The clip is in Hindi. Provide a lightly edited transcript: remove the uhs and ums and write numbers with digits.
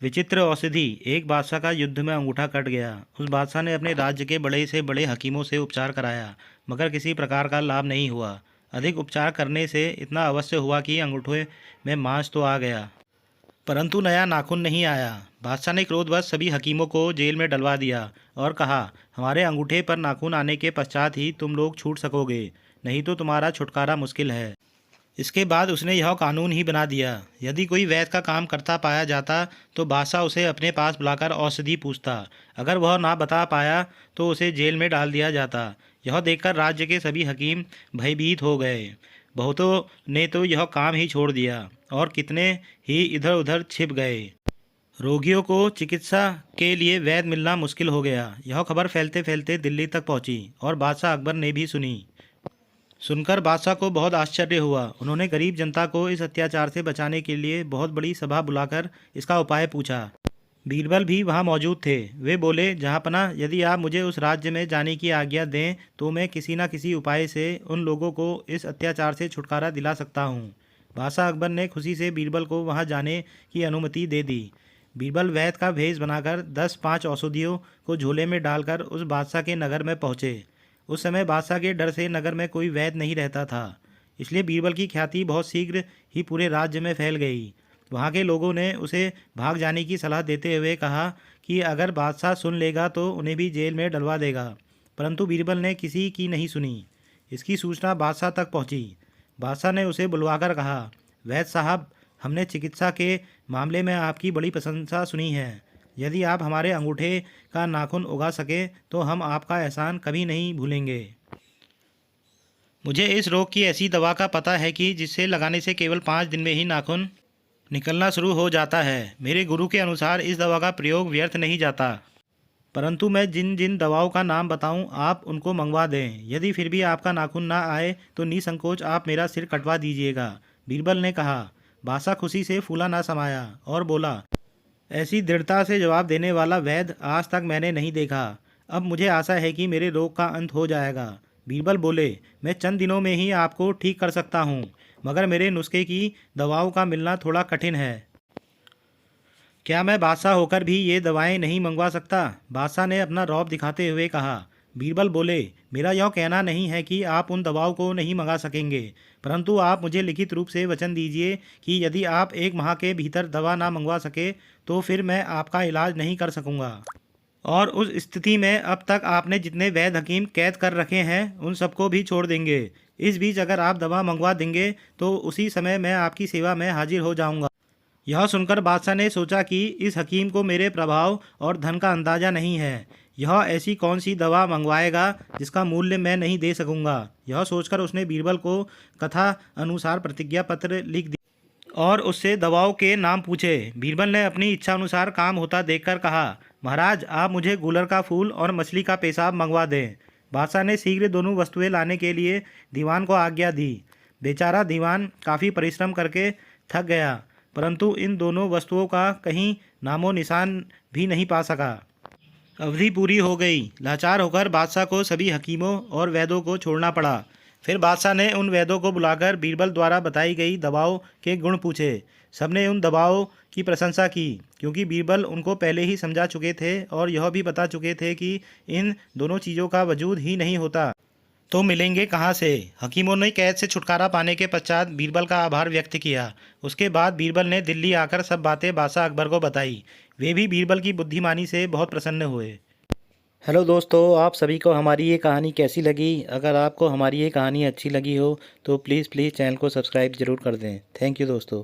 विचित्र औषधि। एक बादशाह का युद्ध में अंगूठा कट गया। उस बादशाह ने अपने राज्य के बड़े से बड़े हकीमों से उपचार कराया, मगर किसी प्रकार का लाभ नहीं हुआ। अधिक उपचार करने से इतना अवश्य हुआ कि अंगूठे में मांस तो आ गया, परंतु नया नाखून नहीं आया। बादशाह ने क्रोधवश सभी हकीमों को जेल में डलवा दिया और कहा, हमारे अंगूठे पर नाखून आने के पश्चात ही तुम लोग छूट सकोगे, नहीं तो तुम्हारा छुटकारा मुश्किल है। इसके बाद उसने यह कानून ही बना दिया, यदि कोई वैद्य का काम करता पाया जाता तो बादशाह उसे अपने पास बुलाकर औषधि पूछता। अगर वह ना बता पाया तो उसे जेल में डाल दिया जाता। यह देखकर राज्य के सभी हकीम भयभीत हो गए। बहुतों ने तो यह काम ही छोड़ दिया और कितने ही इधर उधर छिप गए। रोगियों को चिकित्सा के लिए वैद्य मिलना मुश्किल हो गया। यह खबर फैलते फैलते दिल्ली तक पहुंची और बादशाह अकबर ने भी सुनी। सुनकर बादशाह को बहुत आश्चर्य हुआ। उन्होंने गरीब जनता को इस अत्याचार से बचाने के लिए बहुत बड़ी सभा बुलाकर इसका उपाय पूछा। बीरबल भी वहां मौजूद थे। वे बोले, जहाँपना, यदि आप मुझे उस राज्य में जाने की आज्ञा दें तो मैं किसी न किसी उपाय से उन लोगों को इस अत्याचार से छुटकारा दिला सकता हूँ। बादशाह अकबर ने खुशी से बीरबल को वहां जाने की अनुमति दे दी। बीरबल वैद्य का भेष बनाकर 10-5 औषधियों को झोले में डालकर उस बादशाह के नगर में पहुँचे। उस समय बादशाह के डर से नगर में कोई वैद्य नहीं रहता था, इसलिए बीरबल की ख्याति बहुत शीघ्र ही पूरे राज्य में फैल गई। वहाँ के लोगों ने उसे भाग जाने की सलाह देते हुए कहा कि अगर बादशाह सुन लेगा तो उन्हें भी जेल में डलवा देगा, परंतु बीरबल ने किसी की नहीं सुनी। इसकी सूचना बादशाह तक पहुँची। बादशाह ने उसे बुलवाकर कहा, वैद्य साहब, हमने चिकित्सा के मामले में आपकी बड़ी प्रशंसा सुनी है। यदि आप हमारे अंगूठे का नाखून उगा सके तो हम आपका एहसान कभी नहीं भूलेंगे। मुझे इस रोग की ऐसी दवा का पता है कि जिसे लगाने से केवल 5 दिन में ही नाखून निकलना शुरू हो जाता है। मेरे गुरु के अनुसार इस दवा का प्रयोग व्यर्थ नहीं जाता, परंतु मैं जिन जिन दवाओं का नाम बताऊं आप उनको मंगवा दें। यदि फिर भी आपका नाखून ना आए तो निसंकोच आप मेरा सिर कटवा दीजिएगा। बीरबल ने कहा। बादशाह खुशी से फूला ना समाया और बोला, ऐसी दृढ़ता से जवाब देने वाला वैद्य आज तक मैंने नहीं देखा। अब मुझे आशा है कि मेरे रोग का अंत हो जाएगा। बीरबल बोले, मैं चंद दिनों में ही आपको ठीक कर सकता हूँ, मगर मेरे नुस्खे की दवाओं का मिलना थोड़ा कठिन है। क्या मैं बादशाह होकर भी ये दवाएं नहीं मंगवा सकता? बादशाह ने अपना रौब दिखाते हुए कहा। बीरबल बोले, मेरा यह कहना नहीं है कि आप उन दवाओं को नहीं मंगा सकेंगे, परंतु आप मुझे लिखित रूप से वचन दीजिए कि यदि आप 1 माह के भीतर दवा ना मंगवा सके तो फिर मैं आपका इलाज नहीं कर सकूंगा। और उस स्थिति में अब तक आपने जितने वैद्य हकीम कैद कर रखे हैं उन सबको भी छोड़ देंगे। इस बीच अगर आप दवा मंगवा देंगे तो उसी समय मैं आपकी सेवा में हाजिर हो जाऊंगा। यह सुनकर बादशाह ने सोचा कि इस हकीम को मेरे प्रभाव और धन का अंदाजा नहीं है। यह ऐसी कौन सी दवा मंगवाएगा जिसका मूल्य मैं नहीं दे सकूंगा। यह सोचकर उसने बीरबल को कथा अनुसार प्रतिज्ञा पत्र लिख दिया और उससे दवाओं के नाम पूछे। बीरबल ने अपनी इच्छा अनुसार काम होता देखकर कहा, महाराज, आप मुझे गूलर का फूल और मछली का पेशाब मंगवा दें। बादशाह ने शीघ्र दोनों वस्तुएं लाने के लिए दीवान को आज्ञा दी। बेचारा दीवान काफ़ी परिश्रम करके थक गया, परंतु इन दोनों वस्तुओं का कहीं नामो निशान भी नहीं पा सका। अवधि पूरी हो गई। लाचार होकर बादशाह को सभी हकीमों और वैद्यों को छोड़ना पड़ा। फिर बादशाह ने उन वैद्यों को बुलाकर बीरबल द्वारा बताई गई दवाओं के गुण पूछे। सबने उन दवाओं की प्रशंसा की, क्योंकि बीरबल उनको पहले ही समझा चुके थे और यह भी बता चुके थे कि इन दोनों चीज़ों का वजूद ही नहीं होता तो मिलेंगे कहाँ से। हकीमों ने कैद से छुटकारा पाने के पश्चात बीरबल का आभार व्यक्त किया। उसके बाद बीरबल ने दिल्ली आकर सब बातें बादशाह अकबर को बताई। वे भी बीरबल की बुद्धिमानी से बहुत प्रसन्न हुए। हेलो दोस्तों, आप सभी को हमारी ये कहानी कैसी लगी? अगर आपको हमारी ये कहानी अच्छी लगी हो तो प्लीज़ चैनल को सब्सक्राइब ज़रूर कर दें। थैंक यू दोस्तों।